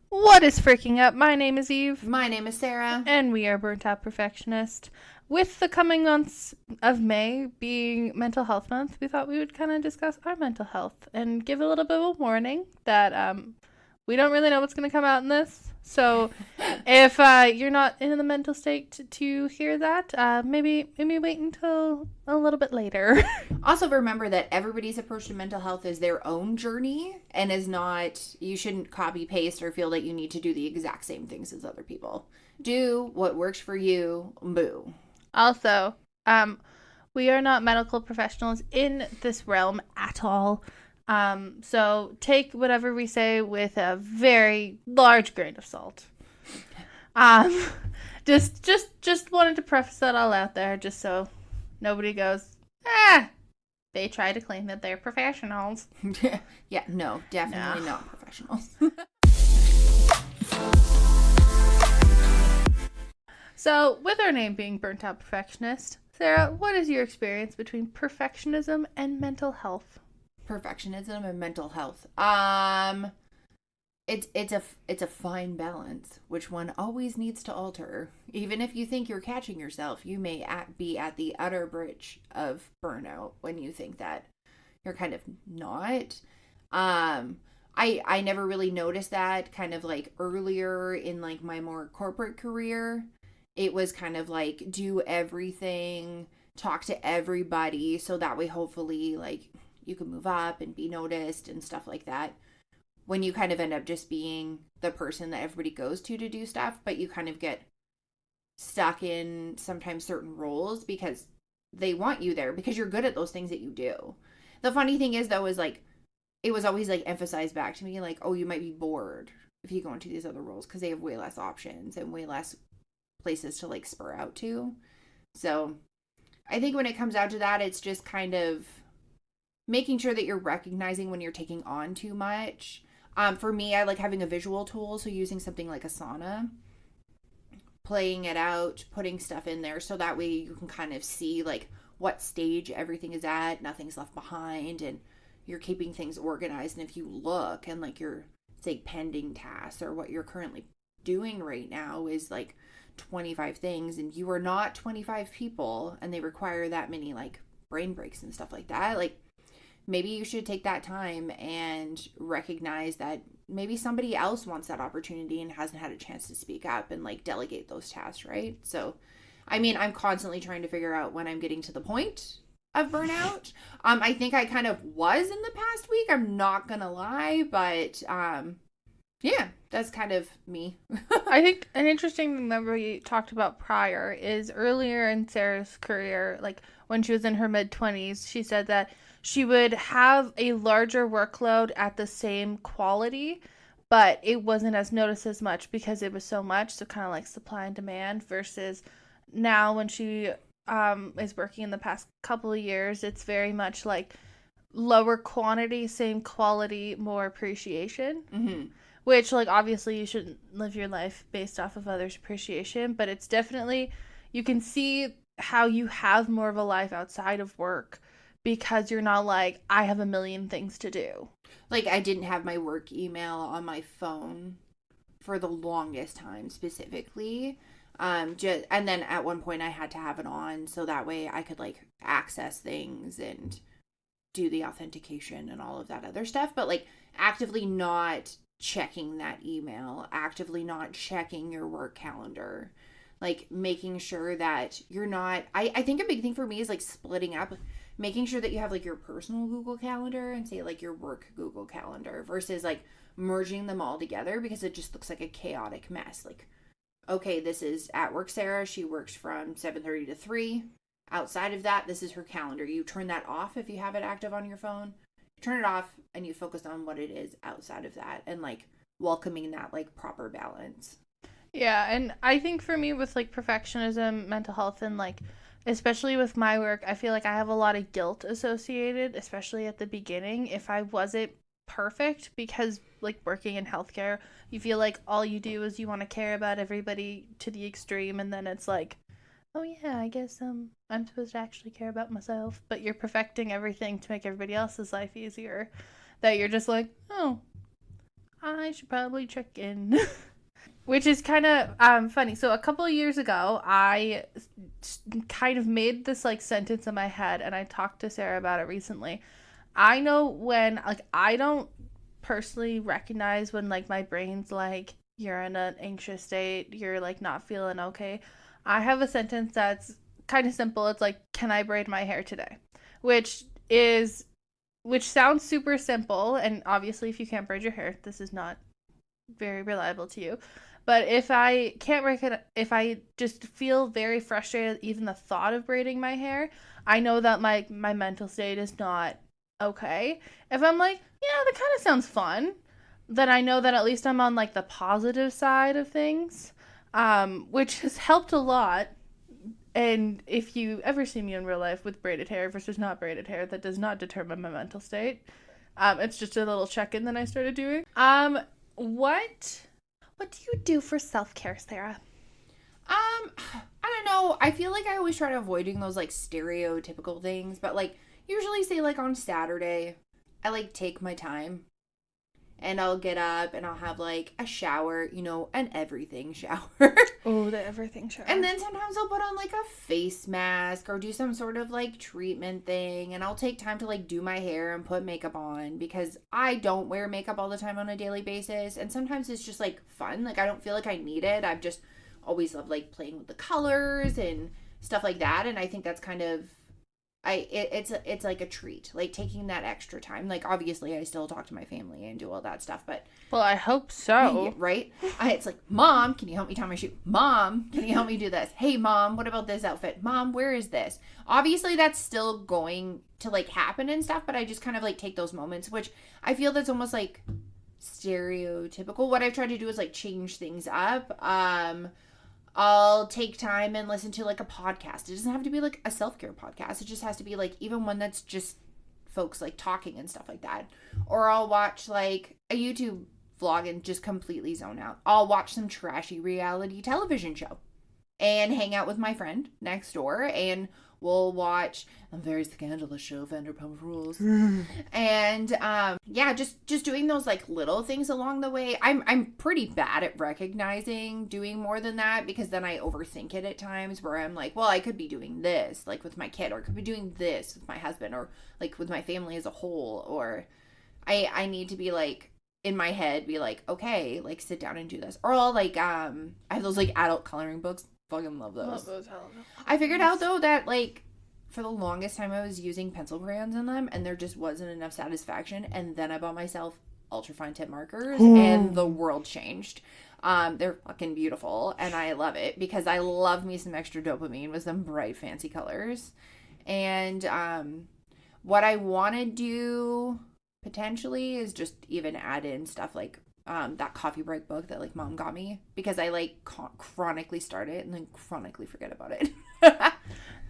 What is freaking up? My name is Eve. My name is Sarah. And we are Burnt Out Perfectionist. With the coming months of May being Mental Health Month, we thought we would kind of discuss our mental health and give a little bit of a warning that we don't really know what's going to come out in this. So if you're not in the mental state to hear that, maybe wait until a little bit later. Also, remember that everybody's approach to mental health is their own journey and is not, you shouldn't copy paste or feel that you need to do the exact same things as other people. Do what works for you. Boo. Also, we are not medical professionals in this realm at all. So take whatever we say with a very large grain of salt. Just wanted to preface that all out there, just so nobody goes, they try to claim that they're professionals. Yeah, no, definitely not professionals. So, with our name being Burnt Out Perfectionist, Sarah, what is your experience between perfectionism and mental health? Perfectionism and mental health. It's a fine balance, which one always needs to alter. Even if you think you're catching yourself, you may be at the utter bridge of burnout when you think that you're kind of not. I never really noticed that kind of like earlier in like my more corporate career. It was kind of like do everything, talk to everybody, so that way hopefully like you can move up and be noticed and stuff like that. When you kind of end up just being the person that everybody goes to do stuff, but you kind of get stuck in sometimes certain roles because they want you there because you're good at those things that you do. The funny thing is though is like it was always like emphasized back to me like, oh, you might be bored if you go into these other roles because they have way less options and way less places to like spur out to. So I think when it comes out to that, it's just kind of making sure that you're recognizing when you're taking on too much. For me, I like having a visual tool, so using something like Asana, playing it out, putting stuff in there, so that way you can kind of see like what stage everything is at, nothing's left behind, and you're keeping things organized. And if you look and like your, say, pending tasks or what you're currently doing right now is like 25 things, and you are not 25 people, and they require that many like brain breaks and stuff like that, like maybe you should take that time and recognize that maybe somebody else wants that opportunity and hasn't had a chance to speak up and like delegate those tasks, right? So, I mean, I'm constantly trying to figure out when I'm getting to the point of burnout. I think I kind of was in the past week. I'm not gonna lie, but yeah, that's kind of me. I think an interesting thing that we talked about prior is earlier in Sarah's career, like when she was in her mid-20s, she said that she would have a larger workload at the same quality, but it wasn't as noticed as much because it was so much, so kind of like supply and demand, versus now when she is working in the past couple of years, it's very much like lower quantity, same quality, more appreciation. Mm-hmm. Which, like, obviously you shouldn't live your life based off of others' appreciation, but it's definitely, you can see how you have more of a life outside of work because you're not like, I have a million things to do. Like, I didn't have my work email on my phone for the longest time specifically. And then at one point I had to have it on so that way I could like access things and do the authentication and all of that other stuff. But like actively not checking that email, actively not checking your work calendar, like making sure that you're not, I think a big thing for me is like splitting up, making sure that you have like your personal Google Calendar and say like your work Google Calendar versus like merging them all together because it just looks like a chaotic mess. Like, okay, this is at work Sarah, she works from 7:30 to 3. Outside of that, this is her calendar. You turn that off if you have it active on your phone. Turn it off and you focus on what it is outside of that and like welcoming that like proper balance. Yeah, and I think for me with like perfectionism, mental health, and like especially with my work, I feel like I have a lot of guilt associated, especially at the beginning, if I wasn't perfect, because like working in healthcare, you feel like all you do is you want to care about everybody to the extreme, and then it's like, oh yeah, I guess I'm supposed to actually care about myself, but you're perfecting everything to make everybody else's life easier. That you're just like, oh, I should probably check in. Which is kind of funny. So a couple of years ago, I kind of made this like sentence in my head, and I talked to Sarah about it recently. I know when like I don't personally recognize when like my brain's like you're in an anxious state, you're like not feeling okay. I have a sentence that's kind of simple. It's like, "Can I braid my hair today?" Which is which sounds super simple, and obviously if you can't braid your hair, this is not very reliable to you. But if I can't break it, if I just feel very frustrated, even the thought of braiding my hair, I know that my mental state is not okay. If I'm like, yeah, that kind of sounds fun, then I know that at least I'm on like the positive side of things, which has helped a lot. And if you ever see me in real life with braided hair versus not braided hair, that does not determine my mental state. It's just a little check-in that I started doing. What do you do for self-care, Sarah? I don't know. I feel like I always try to avoiding those like stereotypical things, but like usually say like on Saturday, I like take my time and I'll get up and I'll have like a shower, an everything shower. Oh, the everything shower. And then sometimes I'll put on like a face mask or do some sort of like treatment thing. And I'll take time to like do my hair and put makeup on because I don't wear makeup all the time on a daily basis. And sometimes it's just like fun. Like I don't feel like I need it. I've just always loved like playing with the colors and stuff like that. And I think that's kind of it's like a treat, like taking that extra time. Like obviously I still talk to my family and do all that stuff, but well, I hope so. Right? It's like, Mom, can you help me tie my shoe? Mom, can you help me do this? Hey Mom, what about this outfit? Mom, where is this? Obviously that's still going to like happen and stuff, but I just kind of like take those moments, which I feel that's almost like stereotypical. What I've tried to do is like change things up. I'll take time and listen to like a podcast. It doesn't have to be like a self-care podcast. It just has to be like even one that's just folks like talking and stuff like that. Or I'll watch like a YouTube vlog and just completely zone out. I'll watch some trashy reality television show and hang out with my friend next door and we'll watch a very scandalous show, Vanderpump Rules. And yeah, just doing those like little things along the way. I'm pretty bad at recognizing doing more than that because then I overthink it at times where I'm like, well, I could be doing this like with my kid, or I could be doing this with my husband, or like with my family as a whole, or I need to be like in my head be like, okay, like sit down and do this. Or I'll like I have those like adult coloring books. Fucking love those. Love those. I figured out though that like for the longest time I was using pencil crayons in them and there just wasn't enough satisfaction, and then I bought myself ultrafine tip markers and the world changed. They're fucking beautiful and I love it because I love me some extra dopamine with some bright fancy colors. And what I want to do potentially is just even add in stuff like that coffee break book that like Mom got me because I like chronically start it and then chronically forget about it.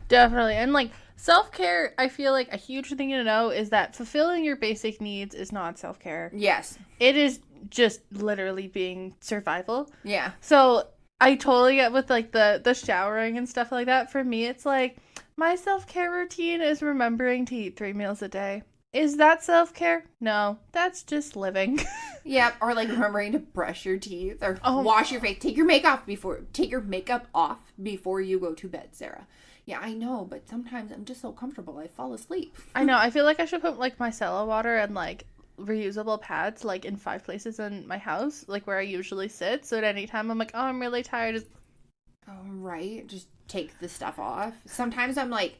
Definitely. And like self-care, I feel like a huge thing to know is that fulfilling your basic needs is not self-care. Yes. It is just literally being survival. Yeah. So I totally get with like the showering and stuff like that. For me, it's like my self-care routine is remembering to eat 3 meals a day. Is that self-care? No, that's just living. Yeah, or like remembering to brush your teeth or wash your face. Take your makeup off before you go to bed, Sarah. Yeah, I know, but sometimes I'm just so comfortable I fall asleep. I know. I feel like I should put like micellar water and like reusable pads like in 5 places in my house, like where I usually sit. So at any time I'm like, oh, I'm really tired. Just right, just take the stuff off. Sometimes I'm like,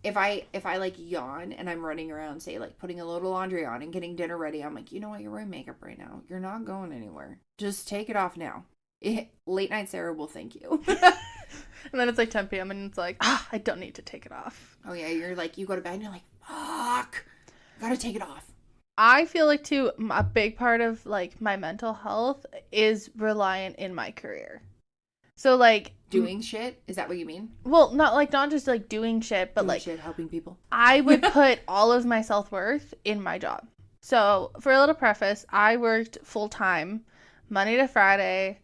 if I like yawn and I'm running around, say like putting a load of laundry on and getting dinner ready, I'm like, you know what, you're wearing makeup right now. You're not going anywhere. Just take it off now. Late night Sarah will thank you. And then it's like 10 p.m. and it's like, I don't need to take it off. Oh yeah, you're like, you go to bed and you're like, fuck, gotta take it off. I feel like too, a big part of like my mental health is reliant in my career. So like doing shit, is that what you mean? Well, not just like doing shit, but doing like shit, helping people. I would put all of my self-worth in my job. So for a little preface, I worked full-time Monday to Friday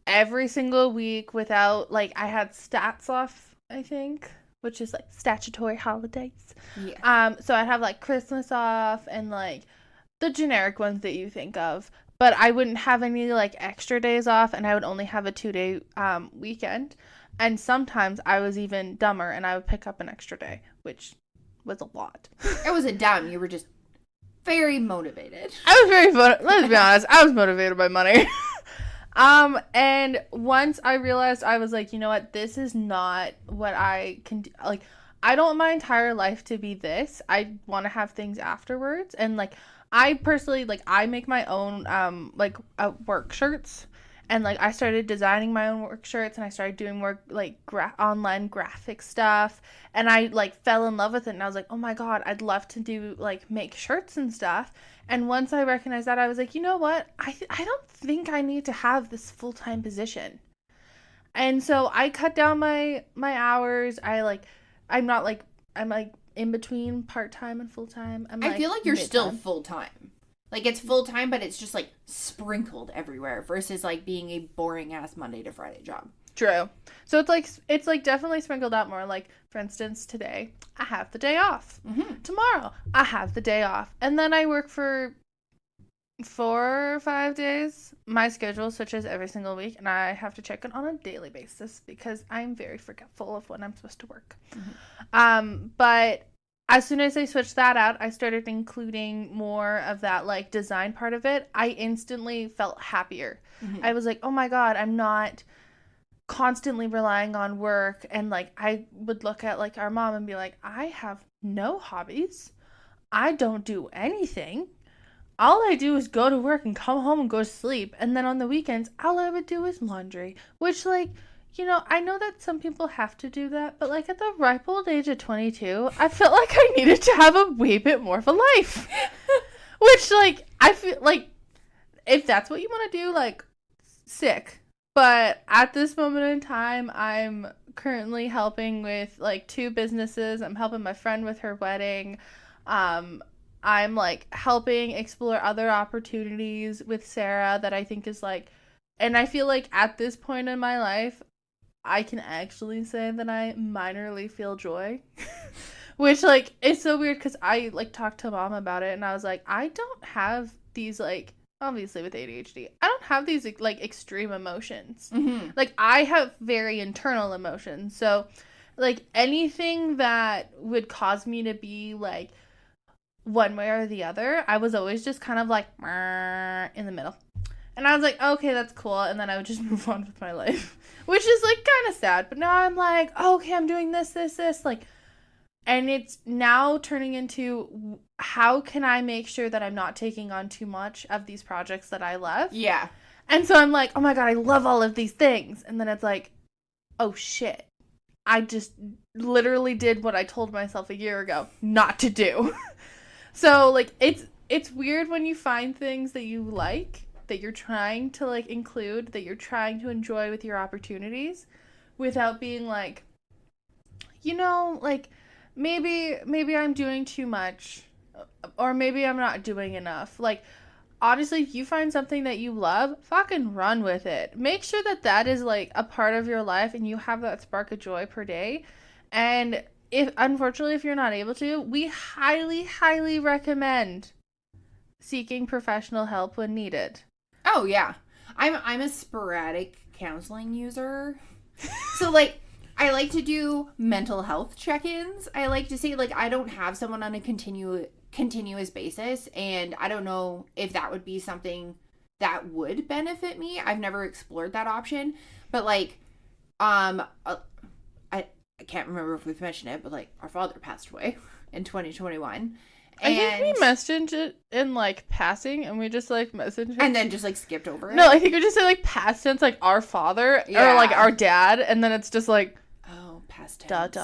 every single week without like I had stats off, I think, which is like statutory holidays. Yeah. So I'd have like Christmas off and like the generic ones that you think of. but I wouldn't have any like extra days off, and I would only have a 2-day weekend. And sometimes I was even dumber, and I would pick up an extra day, which was a lot. It wasn't dumb. You were just very motivated. I was very let's be honest, I was motivated by money. And once I realized, I was like, you know what, this is not what I can do. Like, I don't want my entire life to be this. I want to have things afterwards. And like, I personally, like, I make my own work shirts. And like, I started designing my own work shirts, and I started doing more like online graphic stuff, and I like fell in love with it. And I was like, oh my god, I'd love to do like make shirts and stuff. And once I recognized that, I was like, you know what, I don't think I need to have this full-time position. And so I cut down my hours. I'm not like, I'm like in between part-time and full-time. I feel like you're mid-time. still full-time. Like, it's full-time, but it's just, like, sprinkled everywhere versus, like, being a boring-ass Monday to Friday job. True. So it's like definitely sprinkled out more. Like, for instance, today I have the day off. Mm-hmm. Tomorrow I have the day off. And then I work for 4 or 5 days. My schedule switches every single week, and I have to check it on a daily basis because I'm very forgetful of when I'm supposed to work. Mm-hmm. But as soon as I switched that out, I started including more of that like design part of it. I instantly felt happier. Mm-hmm. I was like, oh my god, I'm not constantly relying on work. And like, I would look at like our mom and be like, I have no hobbies. I don't do anything. All I do is go to work and come home and go to sleep. And then on the weekends, all I would do is laundry, which like, you know, I know that some people have to do that, but like at the ripe old age of 22, I felt like I needed to have a way bit more of a life. Which like, I feel like if that's what you want to do, like, sick. But at this moment in time, I'm currently helping with like 2 businesses. I'm helping my friend with her wedding. I'm like helping explore other opportunities with Sara that I think is like, and I feel like at this point in my life, I can actually say that I minorly feel joy. Which, like, is so weird because I, like, talked to mom about it, and I was like, I don't have these, like, obviously with ADHD, I don't have these, like, extreme emotions. Mm-hmm. Like, I have very internal emotions. So, like, anything that would cause me to be, like, one way or the other, I was always just kind of, like, in the middle. And I was like, okay, that's cool. And then I would just move on with my life. Which is, like, kind of sad. But now I'm like, oh, okay, I'm doing this. Like, and it's now turning into how can I make sure that I'm not taking on too much of these projects that I love? Yeah. And so I'm like, oh, my God, I love all of these things. And then it's like, oh, shit. I just literally did what I told myself a year ago not to do. So, like, it's weird when you find things that you like, that you're trying to, like, include, that you're trying to enjoy with your opportunities without being like, you know, like, maybe I'm doing too much or maybe I'm not doing enough. Like, honestly, if you find something that you love, fucking run with it. Make sure that that is, like, a part of your life and you have that spark of joy per day. And unfortunately, if you're not able to, we highly, highly recommend seeking professional help when needed. Oh, yeah. I'm a sporadic counseling user. So, like, I like to do mental health check-ins. I like to say, like, I don't have someone on a continuous basis, and I don't know if that would be something that would benefit me. I've never explored that option. But, like, I can't remember if we've mentioned it, but, like, our father passed away in 2021. I think we messaged it in, like, passing, and we just, like, messaged it. And then just, like, skipped over it. No, I think we just said, like, past tense, like, our father, or, like, our dad, and then it's just, like... Oh, past tense. ...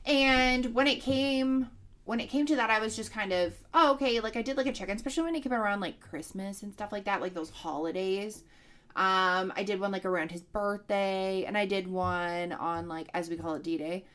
And when it came to that, I was just kind of, oh, okay, like, I did, like, a check-in, especially when it came around, like, Christmas and stuff like that, like, those holidays. I did one, like, around his birthday, and I did one on, like, as we call it, D-Day.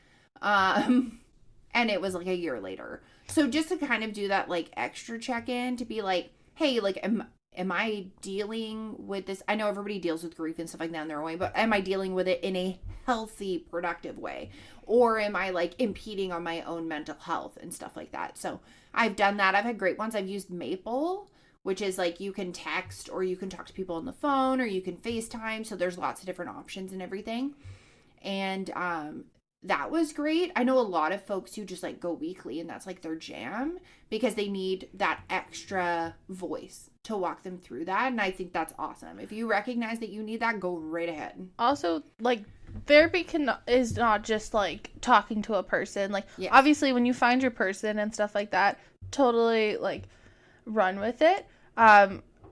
And it was, like, a year later. So just to kind of do that, like, extra check-in to be like, hey, like, am I dealing with this? I know everybody deals with grief and stuff like that in their own way, but am I dealing with it in a healthy, productive way? Or am I, like, impeding on my own mental health and stuff like that? So I've done that. I've had great ones. I've used Maple, which is like you can text or you can talk to people on the phone or you can FaceTime. So there's lots of different options and everything. And that was great. I know a lot of folks who just like go weekly and that's like their jam because they need that extra voice to walk them through that. And I think that's awesome. If you recognize that you need that, go right ahead. Also, like, therapy is not just like talking to a person. Like, yes. Obviously when you find your person and stuff like that, totally like run with it.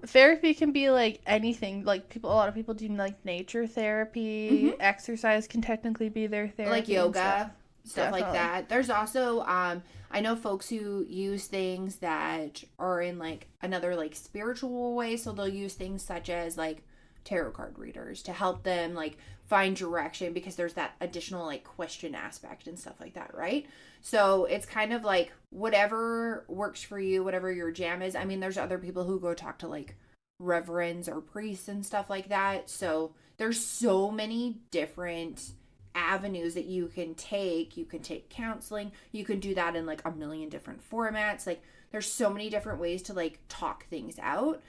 Therapy can be like anything. Like a lot of people do like nature therapy. Mm-hmm. Exercise can technically be their therapy, like yoga, stuff like that. There's also I know folks who use things that are in like another like spiritual way, so they'll use things such as like tarot card readers to help them like find direction, because there's that additional like question aspect and stuff like that, right? So it's kind of like whatever works for you, whatever your jam is. I mean, there's other people who go talk to like reverends or priests and stuff like that. So there's so many different avenues that you can take. You can take counseling. You can do that in like a million different formats. Like there's so many different ways to like talk things out.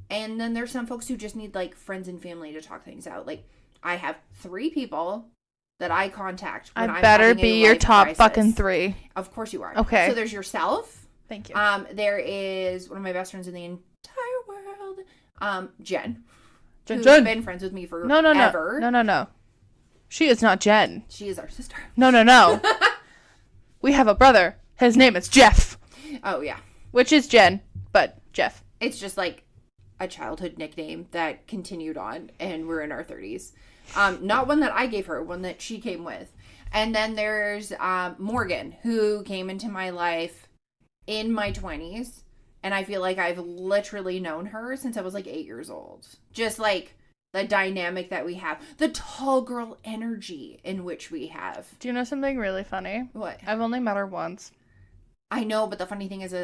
And then there's some folks who just need like friends and family to talk things out. Like I have 3 people that I contact when I better be your top crisis. Fucking 3. Of course you are. Okay. So there's yourself. Thank you. There is one of my best friends in the entire world, Jen. Who's been friends with me for ever. No. She is not Jen. She is our sister. No. We have a brother. His name is Jeff. Oh, yeah. Which is Jen, but Jeff. It's just like a childhood nickname that continued on, and we're in our 30s. Not one that I gave her, one that she came with. And then there's Morgan, who came into my life in my 20s. And I feel like I've literally known her since I was like 8 years old. Just like the dynamic that we have. The tall girl energy in which we have. Do you know something really funny? What? I've only met her once. I know, but the funny thing is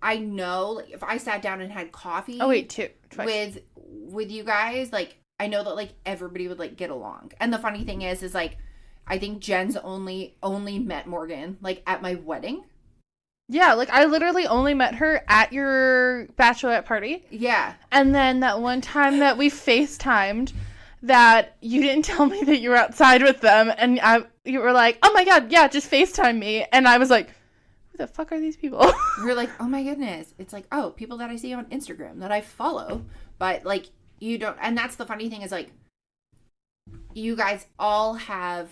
I know, like, if I sat down and had coffee. Oh, wait, twice. With you guys, like, I know that, like, everybody would, like, get along. And the funny thing is, like, I think Jen's only met Morgan, like, at my wedding. Yeah, like, I literally only met her at your bachelorette party. Yeah. And then that one time that we FaceTimed, that you didn't tell me that you were outside with them, and you were like, oh my god, yeah, just FaceTime me. And I was like, who the fuck are these people? We're like, oh my goodness. It's like, oh, people that I see on Instagram that I follow. But, like, you don't, and that's the funny thing is, like, you guys all have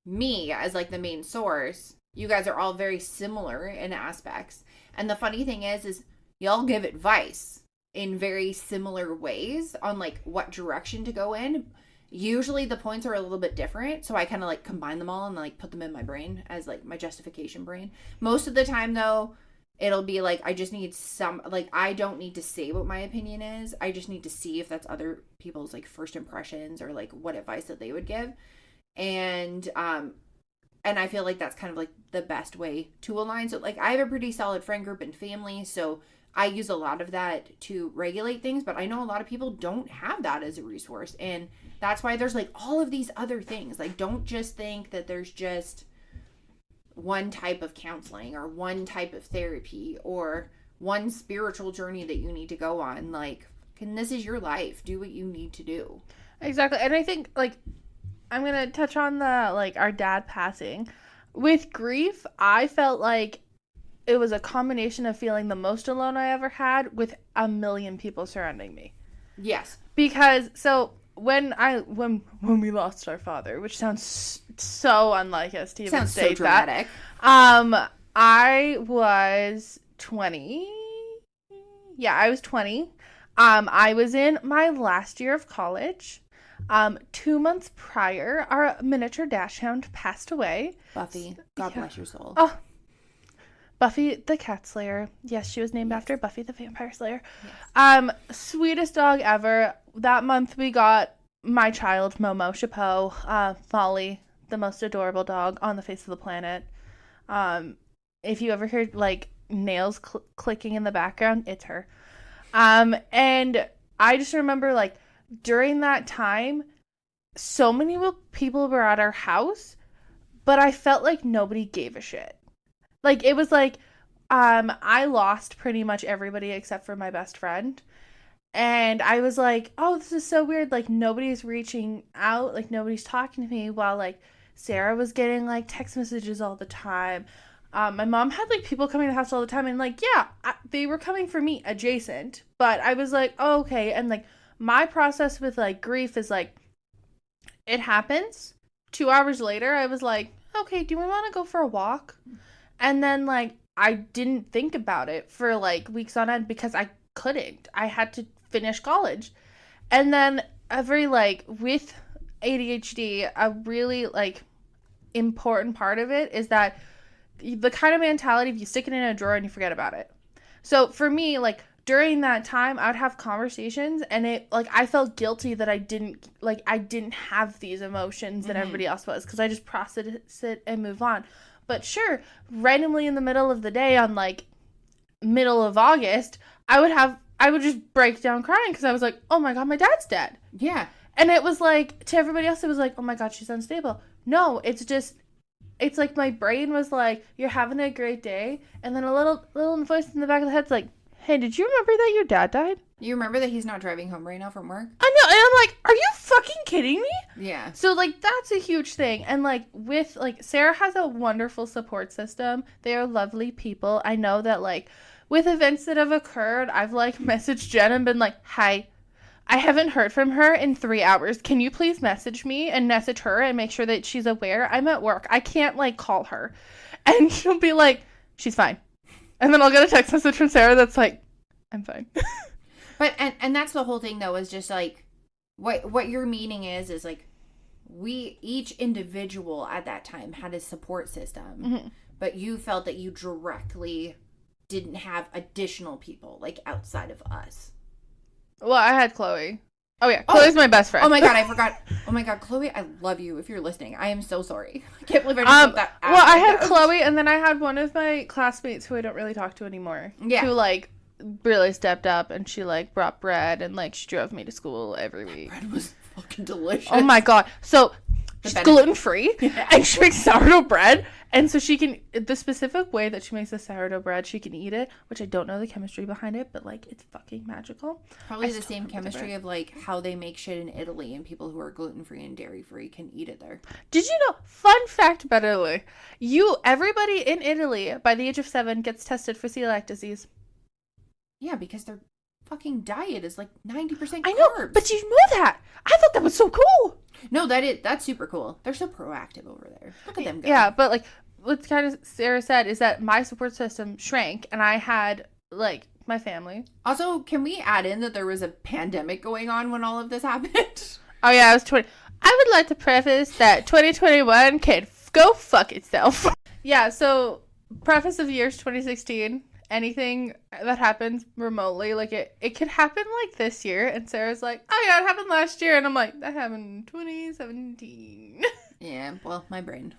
me as, like, the main source. You guys are all very similar in aspects. And the funny thing is y'all give advice in very similar ways on, like, what direction to go in. Usually the points are a little bit different, so I kind of, like, combine them all and, like, put them in my brain as, like, my justification brain. Most of the time, though, it'll be, like, I just need I don't need to say what my opinion is. I just need to see if that's other people's, like, first impressions or, like, what advice that they would give. And I feel like that's kind of, like, the best way to align. So, like, I have a pretty solid friend group and family, so I use a lot of that to regulate things, but I know a lot of people don't have that as a resource, and that's why there's, like, all of these other things. Like, don't just think that there's just one type of counseling or one type of therapy or one spiritual journey that you need to go on. Like, this is your life. Do what you need to do. Exactly. And I think, like, I'm going to touch on our dad passing. With grief, I felt like it was a combination of feeling the most alone I ever had with a million people surrounding me. Yes. Because, so, when we lost our father, which sounds so unlike us to even state so dramatic. That. I was 20. Yeah, I was 20. I was in my last year of college. 2 months prior, our miniature dachshund passed away. Buffy. God bless your soul. Oh. Buffy the Cat Slayer. Yes, she was named after Buffy the Vampire Slayer. Yes. Sweetest dog ever. That month we got my child, Momo Chapeau. Molly, the most adorable dog on the face of the planet. If you ever heard, like, nails clicking in the background, it's her. And I just remember, like, during that time, so many people were at our house, but I felt like nobody gave a shit. Like, it was like, I lost pretty much everybody except for my best friend. And I was like, oh, this is so weird. Like, nobody's reaching out. Like, nobody's talking to me. While, like, Sarah was getting, like, text messages all the time. My mom had, like, people coming to the house all the time. And, like, yeah, they were coming for me adjacent. But I was like, oh, okay. And, like, my process with, like, grief is, like, it happens. 2 hours later, I was like, okay, do we want to go for a walk? And then, like, I didn't think about it for, like, weeks on end because I couldn't. I had to finish college. And then with ADHD, a really, like, important part of it is that the kind of mentality of you stick it in a drawer and you forget about it. So for me, like, during that time, I would have conversations and it, like, I felt guilty that I didn't have these emotions that everybody else was because I just process it and move on. But sure, randomly in the middle of the day on, like, middle of August, I would just break down crying because I was like, oh my God, my dad's dead. Yeah. And it was like, to everybody else, it was like, oh my God, she's unstable. No, it's like my brain was like, you're having a great day. And then a little voice in the back of the head's like, hey, did you remember that your dad died? You remember that he's not driving home right now from work? I know. And I'm like, are you fucking kidding me? Yeah. So, like, that's a huge thing. And, like, with, like, Sarah has a wonderful support system. They are lovely people. I know that, like, with events that have occurred, I've, like, messaged Jen and been like, hi, I haven't heard from her in 3 hours. Can you please message me and message her and make sure that she's aware? I'm at work. I can't, like, call her. And she'll be like, she's fine. And then I'll get a text message from Sarah that's like, I'm fine. But, and that's the whole thing, though, is just, like, what your meaning is like, we, each individual at that time had a support system, but you felt that you directly didn't have additional people, like, outside of us. Well, I had Chloe. Oh, yeah. Chloe's my best friend. Oh, my God. I forgot. Oh, my God. Chloe, I love you if you're listening. I am so sorry. I can't believe I just put that out. Well, I had Chloe, and then I had one of my classmates who I don't really talk to anymore. Yeah. Who, like, really stepped up, and she, like, brought bread, and, like, she drove me to school every week. Bread was fucking delicious. Oh, my God. So, she's gluten-free, and she makes sourdough bread, and so she can, the specific way that she makes the sourdough bread, she can eat it, which I don't know the chemistry behind it, but, like, it's fucking magical. Probably the same chemistry of, like, how they make shit in Italy, and people who are gluten-free and dairy-free can eat it there. Did you know, fun fact about Italy, everybody in Italy, by the age of 7, gets tested for celiac disease. Yeah, because their fucking diet is, like, 90% carbs. I know, but you know that. I thought that was so cool. No, that's super cool. They're so proactive over there. Look at them go. Yeah, but, like, what kind of Sarah said is that my support system shrank, and I had, like, my family. Also, can we add in that there was a pandemic going on when all of this happened? Oh, yeah, I was 20. I would like to preface that 2021 can go fuck itself. Yeah, so, preface of years 2016, anything that happens remotely, like, it could happen, like, this year, and Sarah's like, oh, yeah, it happened last year, and I'm like, that happened in 2017. Yeah, well, my brain.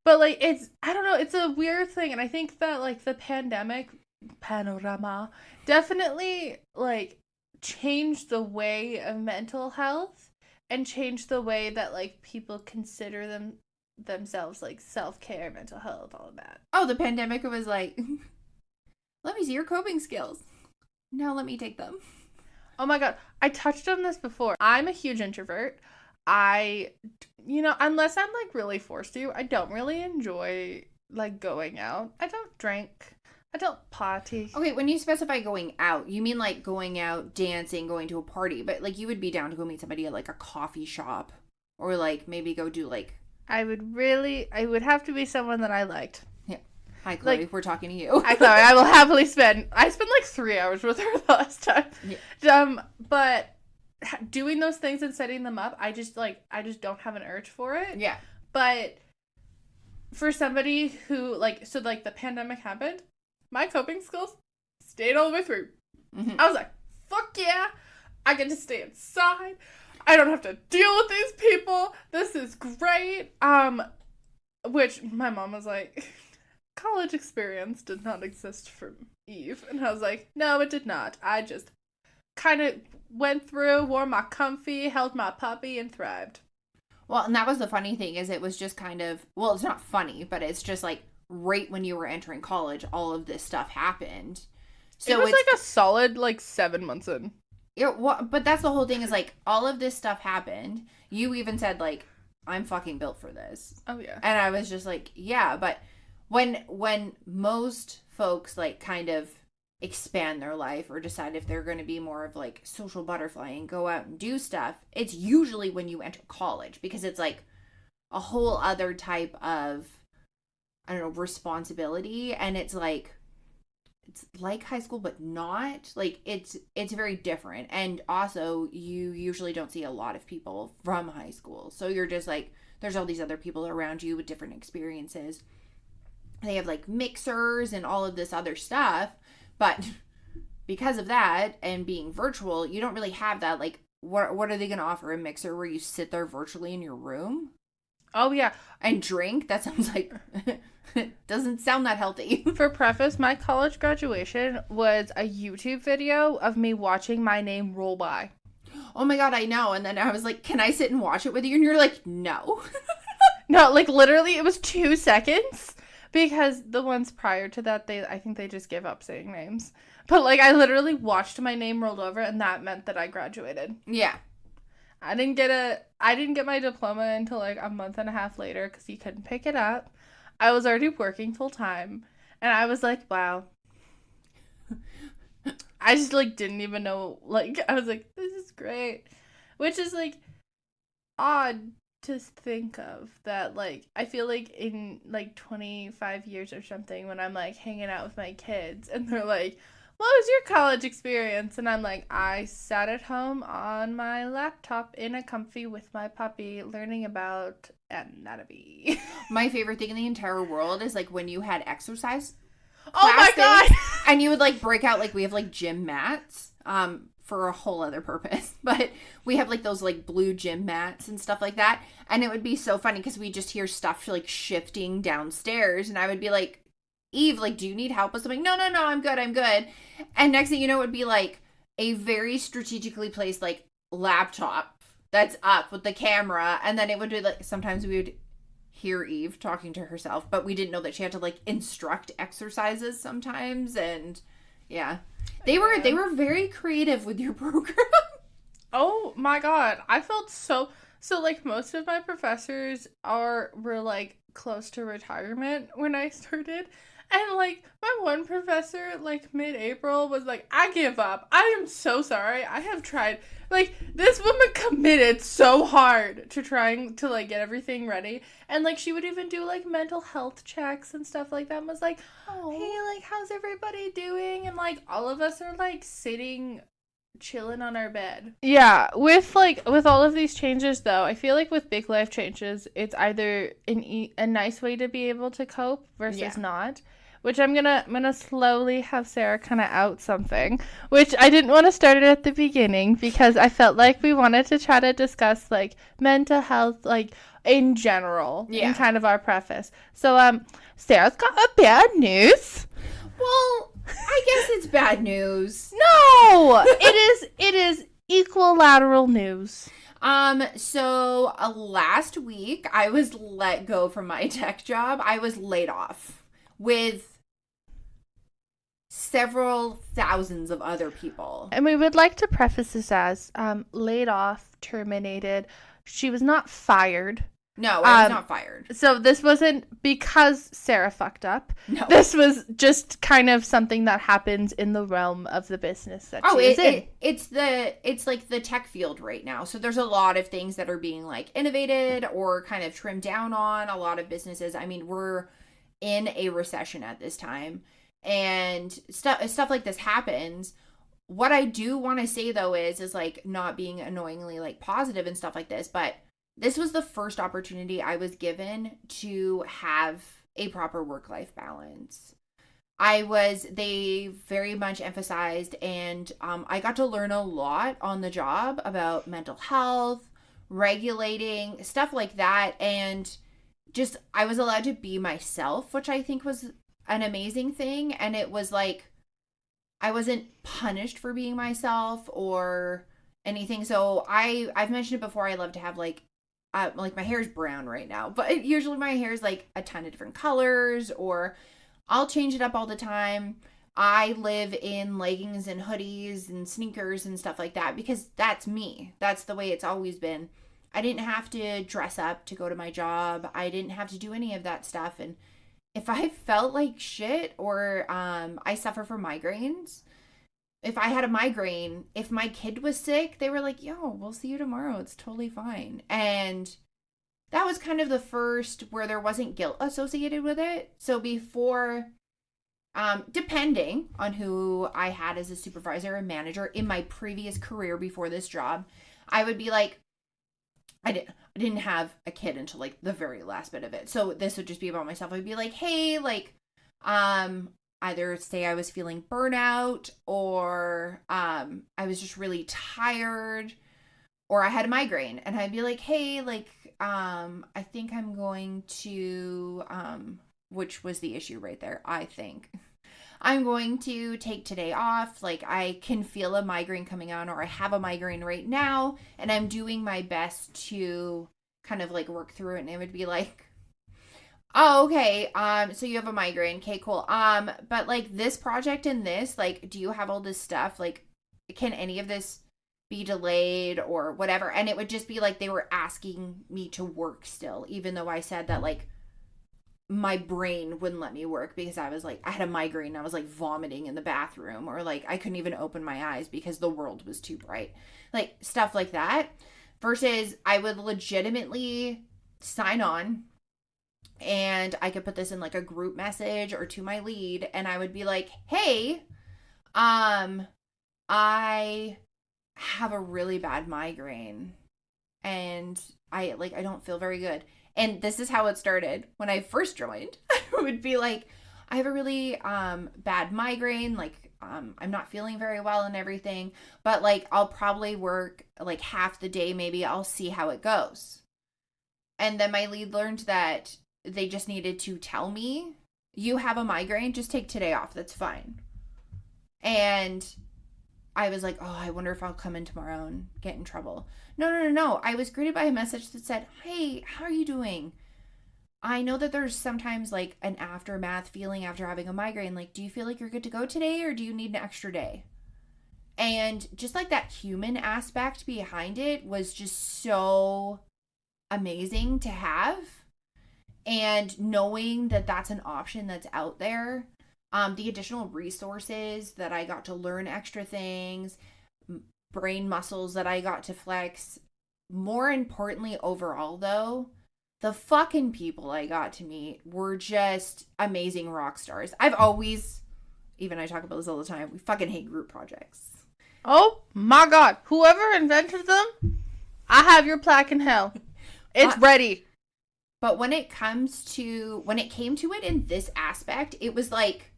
But, like, I don't know, it's a weird thing, and I think that, like, the pandemic panorama definitely, like, changed the way of mental health and changed the way that, like, people consider themselves, like, self-care, mental health, all of that. Oh, the pandemic was like, let me see your coping skills. Now let me take them. Oh my God, I touched on this before. I'm a huge introvert. Unless I'm, like, really forced to, I don't really enjoy, like, going out. I don't drink. I don't party. Okay, when you specify going out, you mean, like, going out, dancing, going to a party. But, like, you would be down to go meet somebody at, like, a coffee shop. Or, like, maybe go do, like... I would have to be someone that I liked. Yeah. Hi, Chloe. Like, we're talking to you. Hi, Chloe. I will happily spend, like, 3 hours with her the last time. Yeah. But... doing those things and setting them up, I just don't have an urge for it. Yeah. But for somebody who, like, so, like, the pandemic happened, my coping skills stayed all the way through. Mm-hmm. I was like, fuck yeah, I get to stay inside. I don't have to deal with these people. This is great. Which my mom was like, college experience did not exist for Eve. And I was like, no, it did not. I just kind of went through, wore my comfy, held my puppy, and thrived. Well, and that was the funny thing, is it was just kind of, well, it's not funny, but it's just like, right when you were entering college, all of this stuff happened. So it was like a solid, like, 7 months in. But that's the whole thing is, like, all of this stuff happened. You even said, like, I'm fucking built for this. Oh, yeah. And I was just like, yeah, but when most folks, like, kind of expand their life or decide if they're going to be more of, like, social butterfly and go out and do stuff, it's usually when you enter college, because it's, like, a whole other type of, I don't know, responsibility. And it's like high school, but not. Like, it's very different. And also, you usually don't see a lot of people from high school. So you're just like, there's all these other people around you with different experiences. They have, like, mixers and all of this other stuff. But because of that and being virtual, you don't really have that. Like, what are they going to offer? A mixer where you sit there virtually in your room? Oh, yeah. And drink? That sounds like... doesn't sound that healthy. For preface, my college graduation was a YouTube video of me watching my name roll by. Oh my God, I know. And then I was like, can I sit and watch it with you? And you're like, no. No, like, literally, it was 2 seconds. Because the ones prior to that, I think they just gave up saying names. But, like, I literally watched my name rolled over, and that meant that I graduated. Yeah. I didn't get my diploma until, like, a month and a half later, because you couldn't pick it up. I was already working full time, and I was like, wow. I just, like, didn't even know, like, I was like, this is great. Which is, like, odd to think of that. Like, I feel like in, like, 25 years or something, when I'm, like, hanging out with my kids, and they're like, what was your college experience? And I'm like, I sat at home on my laptop in a comfy with my puppy learning about anatomy. My favorite thing in the entire world is, like, when you had exercise oh my God. And you would, like, break out, like, we have, like, gym mats for a whole other purpose, but we have, like, those, like, blue gym mats and stuff like that, and it would be so funny because we just hear stuff, like, shifting downstairs, and I would be like, Eve, like, do you need help with something? No, I'm good. And next thing you know, it would be, like, a very strategically placed, like, laptop that's up with the camera, and then it would be, like, sometimes we would hear Eve talking to herself, but we didn't know that she had to, like, instruct exercises sometimes, and yeah. They were very creative with your program. Oh my God. I felt so, like, most of my professors were, like, close to retirement when I started. And, like, my one professor, like, mid-April was like, I give up. I am so sorry. I have tried. Like, this woman committed so hard to trying to, like, get everything ready. And, like, she would even do, like, mental health checks and stuff like that. And was like, hey, like, how's everybody doing? And, like, all of us are, like, sitting chilling on our bed. Yeah, with all of these changes, though, I feel like with big life changes, it's either a nice way to be able to cope versus not. Which I'm gonna slowly have Sarah kind of out something, which I didn't want to start it at the beginning because I felt like we wanted to try to discuss, like, mental health, like, in general, in kind of our preface. So Sarah's got a bad news. Well, I guess it's bad news. No, it is equilateral news. So last week I was let go from my tech job. I was laid off with several thousands of other people. And we would like to preface this as laid off, terminated. She was not fired. No, I was not fired. So this wasn't because Sarah fucked up. No. This was just kind of something that happens in the realm of the business that she is in. It's like the tech field right now. So there's a lot of things that are being, like, innovated or kind of trimmed down on. A lot of businesses. I mean, we're in a recession at this time, and stuff like this happens. What I do want to say, though, is like, not being annoyingly, like, positive and stuff like this, but this was the first opportunity I was given to have a proper work-life balance. They very much emphasized, and I got to learn a lot on the job about mental health, regulating, stuff like that, and just, I was allowed to be myself, which I think was an amazing thing. And it was like, I wasn't punished for being myself or anything. So I've mentioned it before, I love to have, like, like my hair's brown right now, but usually my hair is like a ton of different colors, or I'll change it up all the time. I live in leggings and hoodies and sneakers and stuff like that because that's me. That's the way it's always been. I didn't have to dress up to go to my job. I didn't have to do any of that stuff. And if I felt like shit, or I suffer from migraines, if I had a migraine, if my kid was sick, they were like, yo, we'll see you tomorrow. It's totally fine. And that was kind of the first where there wasn't guilt associated with it. So before, depending on who I had as a supervisor and manager in my previous career before this job, I would be like, I didn't have a kid until like the very last bit of it. So this would just be about myself. I'd be like, hey, like, either say I was feeling burnout, or I was just really tired, or I had a migraine, and I'd be like, hey, like, I think I'm going to, which was the issue right there, I think. I'm going to take today off. Like, I can feel a migraine coming on, or I have a migraine right now, and I'm doing my best to kind of like work through it. And it would be like, oh, okay. So you have a migraine. Okay, cool. But like this project and this, like, do you have all this stuff? Like, can any of this be delayed or whatever? And it would just be like they were asking me to work still, even though I said that like my brain wouldn't let me work because I was like, I had a migraine. I was like vomiting in the bathroom, or like I couldn't even open my eyes because the world was too bright. Like stuff like that. Versus I would legitimately sign on, and I could put this in like a group message or to my lead, and I would be like, hey, I have a really bad migraine, and I don't feel very good. And this is how it started. When I first joined, I would be like, I have a really bad migraine, like I'm not feeling very well and everything, but like I'll probably work like half the day, maybe I'll see how it goes. And then my lead learned that they just needed to tell me, you have a migraine, just take today off, that's fine. And I was like, oh, I wonder if I'll come in tomorrow and get in trouble. No. I was greeted by a message that said, hey, how are you doing? I know that there's sometimes like an aftermath feeling after having a migraine. Like, do you feel like you're good to go today, or do you need an extra day? And just like that human aspect behind it was just so amazing to have. And knowing that that's an option that's out there, the additional resources that I got to learn extra things, brain muscles that I got to flex. More importantly, overall though, the fucking people I got to meet were just amazing rock stars. I've always, even I talk about this all the time, we fucking hate group projects. Oh my God. Whoever invented them, I have your plaque in hell. It's ready. But when it came to it in this aspect, it was like,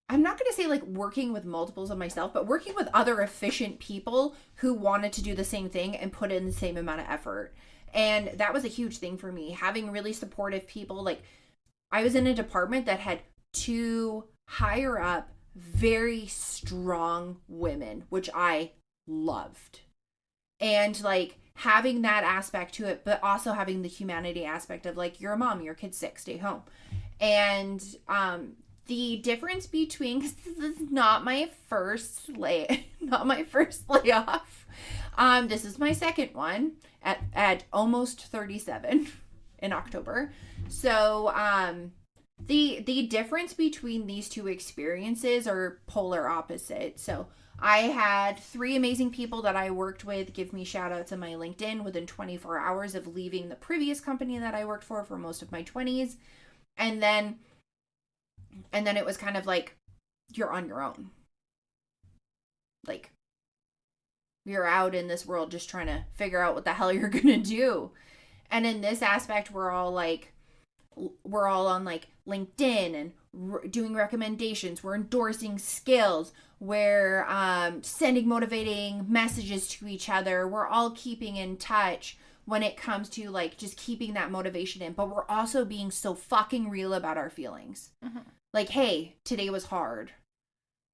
I'm not going to say like working with multiples of myself, but working with other efficient people who wanted to do the same thing and put in the same amount of effort. And that was a huge thing for me, having really supportive people. Like, I was in a department that had 2 higher up, very strong women, which I loved. And like having that aspect to it, but also having the humanity aspect of like, you're a mom, your kid's sick, stay home. And the difference between, because this is not my first layoff. This is my second one at almost 37 in October. So the difference between these two experiences are polar opposite. So I had 3 amazing people that I worked with give me shout outs on my LinkedIn within 24 hours of leaving the previous company that I worked for most of my 20s. And then it was kind of like, you're on your own. Like, you're out in this world just trying to figure out what the hell you're going to do. And in this aspect, we're all on like LinkedIn and doing recommendations. We're endorsing skills. We're sending motivating messages to each other. We're all keeping in touch when it comes to like just keeping that motivation in. But we're also being so fucking real about our feelings. Mm-hmm. Like, hey, today was hard.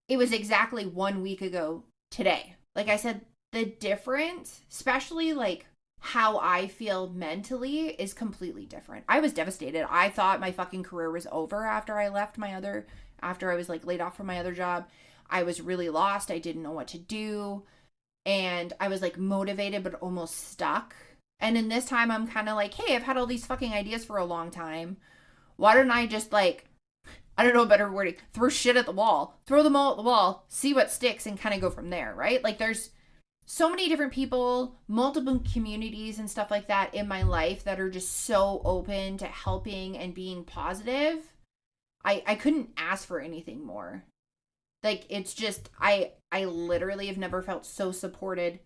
It was exactly 1 week ago today. Like I said, the difference, especially like how I feel mentally is completely different. I was devastated. I thought my fucking career was over after I was like laid off from my other job. I was really lost. I didn't know what to do. And I was like motivated, but almost stuck. And in this time, I'm kind of like, hey, I've had all these fucking ideas for a long time. Why don't I just like, I don't know a better wording, throw shit at the wall, throw them all at the wall, see what sticks, and kind of go from there, right? Like there's so many different people, multiple communities and stuff like that in my life that are just so open to helping and being positive. I couldn't ask for anything more. Like it's just I literally have never felt so supported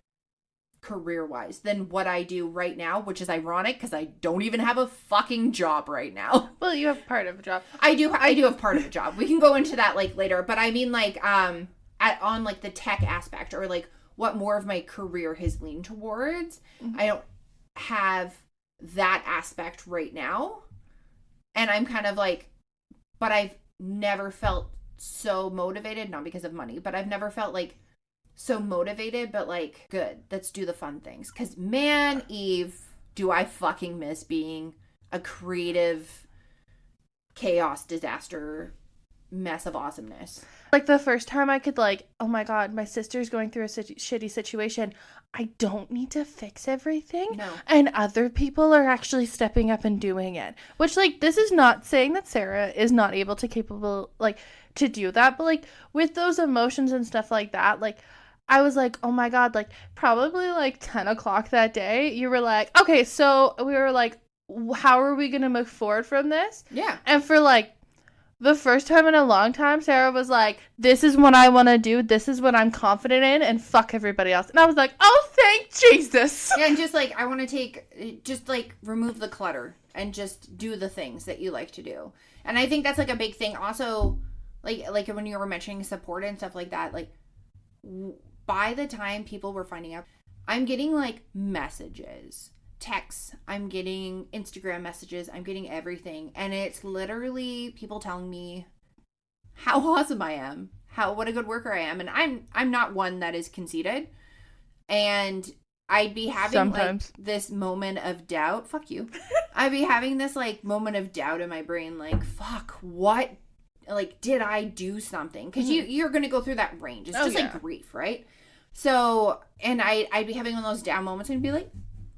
career-wise than what I do right now, which is ironic because I don't even have a fucking job right now. Well, you have part of a job. I do have part of a job. We can go into that like later, but I mean like on like the tech aspect or like what more of my career has leaned towards. Mm-hmm. I don't have that aspect right now. And I'm kind of like, but I've never felt so motivated, not because of money, but I've never felt like so motivated, but like, good, let's do the fun things. Because man, Eve, do I fucking miss being a creative chaos disaster mess of awesomeness. Like the first time I could like, oh my God, my sister's going through a shitty situation. I don't need to fix everything. No. And other people are actually stepping up and doing it. Which like, this is not saying that Sarah is not able to capable, like, to do that. But like with those emotions and stuff like that, like I was like, oh my God, like probably like 10 o'clock that day, you were like, okay, so we were like, how are we going to move forward from this? Yeah. And for like, the first time in a long time, Sarah was like, this is what I want to do. This is what I'm confident in. And fuck everybody else. And I was like, oh, thank Jesus. Yeah, and just like, I want to just like remove the clutter and just do the things that you like to do. And I think that's like a big thing. Also, like when you were mentioning support and stuff like that, like by the time people were finding out, I'm getting like messages, texts, I'm getting Instagram messages, I'm getting everything, and it's literally people telling me how awesome I am, what a good worker I am, and I'm not one that is conceited, and I'd be having sometimes like this moment of doubt. Fuck you. I'd be having this like moment of doubt in my brain, like fuck, what, like did I do something? Because you're gonna go through that range. It's just like grief, right? So, and I'd be having one of those down moments and be like,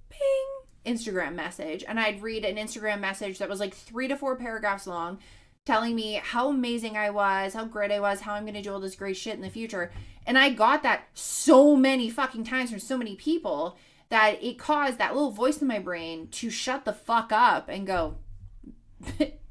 ping, Instagram message, and I'd read an Instagram message that was like 3 to 4 paragraphs long telling me how amazing I was, how great I was, how I'm going to do all this great shit in the future. And I got that so many fucking times from so many people that it caused that little voice in my brain to shut the fuck up and go,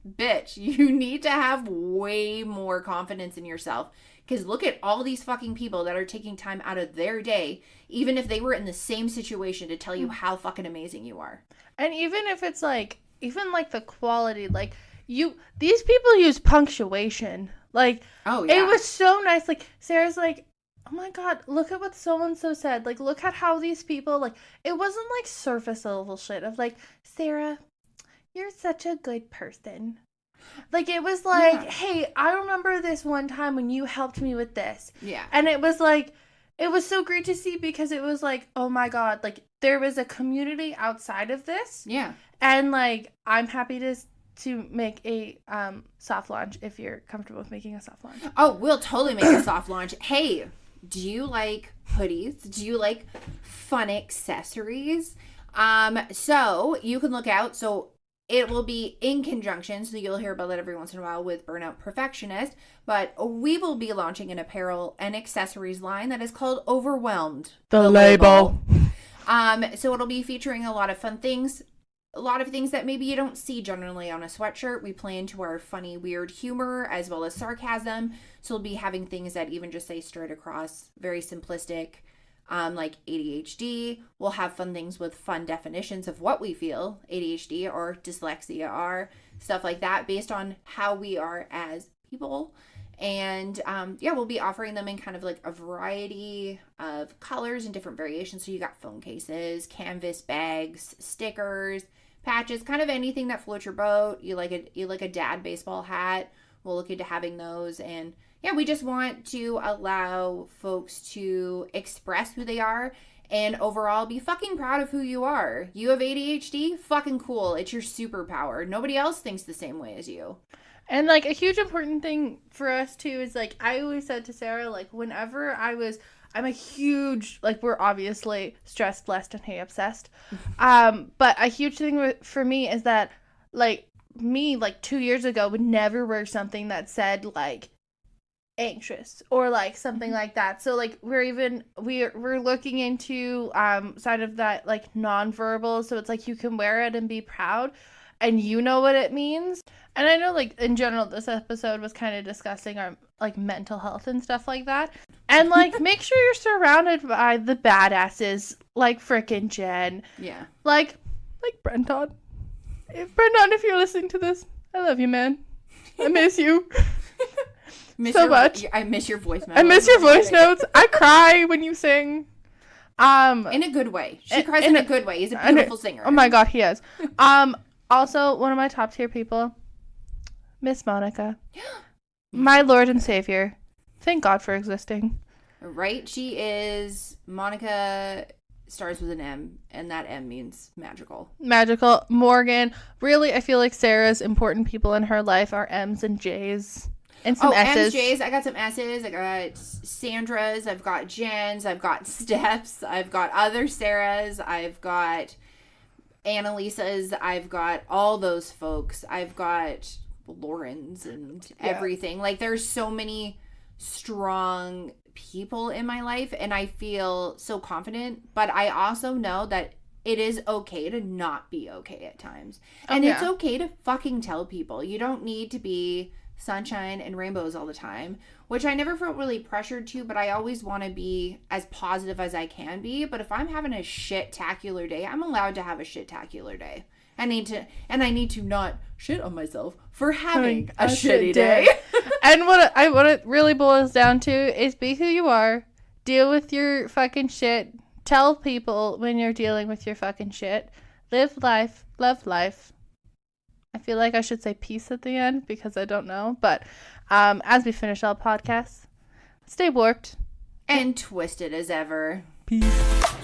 bitch, you need to have way more confidence in yourself. Because look at all these fucking people that are taking time out of their day, even if they were in the same situation, to tell you how fucking amazing you are. And even if it's like, even like the quality, like these people use punctuation. Like, oh yeah, it was so nice. Like Sarah's like, oh my God, look at what so-and-so said. Like, look at how these people, like, it wasn't like surface level shit of like, Sarah, you're such a good person. Like, it was like, hey, I remember this one time when you helped me with this. Yeah. And it was like, it was so great to see because it was like, oh my God, like, there was a community outside of this. Yeah. And, like, I'm happy to make a soft launch if you're comfortable with making a soft launch. Oh, we'll totally make a soft launch. Hey, do you like hoodies? Do you like fun accessories? So you can look out. So it will be in conjunction, so you'll hear about it every once in a while with Burnt Out Perfectionist, but we will be launching an apparel and accessories line that is called Overwhelmed. The label. So it'll be featuring a lot of fun things, a lot of things that maybe you don't see generally on a sweatshirt. We play into our funny, weird humor as well as sarcasm. So we'll be having things that even just say straight across, very simplistic, like ADHD. We'll have fun things with fun definitions of what we feel ADHD or dyslexia are, stuff like that based on how we are as people. And we'll be offering them in kind of like a variety of colors and different variations. So you got phone cases, canvas bags, stickers, patches, kind of anything that floats your boat. You like a dad baseball hat, we'll look into having those, and Yeah, we just want to allow folks to express who they are and overall be fucking proud of who you are. You have ADHD? Fucking cool. It's your superpower. Nobody else thinks the same way as you. And, like, a huge important thing for us, too, is, like, I always said to Sarah, like, whenever I'm a huge, like, we're obviously stressed, blessed, and hey, obsessed. But a huge thing for me is that, like, me, like, 2 years ago would never wear something that said, like, anxious or, like, something like that. So, like, we're looking into side of that, like, nonverbal. So it's like you can wear it and be proud, and you know what it means. And I know, like, in general, this episode was kind of discussing our, like, mental health and stuff like that. And, like, make sure you're surrounded by the badasses, like frickin' Jen. Yeah. Like Brenton. Brenton, if you're listening to this, I love you, man. I miss you. So much. I miss your voice notes. I miss your voice notes. I cry when you sing. In a good way. She cries in a good way. He's a beautiful singer. Oh my god, he is. Also, one of my top tier people, Miss Monica. My Lord and Savior. Thank God for existing. Right? She is... Monica starts with an M, and that M means magical. Magical. Morgan. Really, I feel like Sarah's important people in her life are M's and J's. And some S's. M's, J's. I got some S's. I got Sandra's. I've got Jen's. I've got Steph's. I've got other Sarah's. I've got Annalisa's. I've got all those folks. I've got Lauren's and everything. Like, there's so many strong people in my life, and I feel so confident. But I also know that it is okay to not be okay at times. And it's okay to fucking tell people. You don't need to be sunshine and rainbows all the time, which I never felt really pressured to, but I always want to be as positive as I can be. But if I'm having a shit-tacular day, I'm allowed to have a shit-tacular day. I need to not shit on myself for having a shitty day. And what it really boils down to is be who you are, deal with your fucking shit, tell people when you're dealing with your fucking shit, live life, love life. I feel like I should say peace at the end because I don't know. But as we finish our podcast, stay warped and twisted as ever. Peace.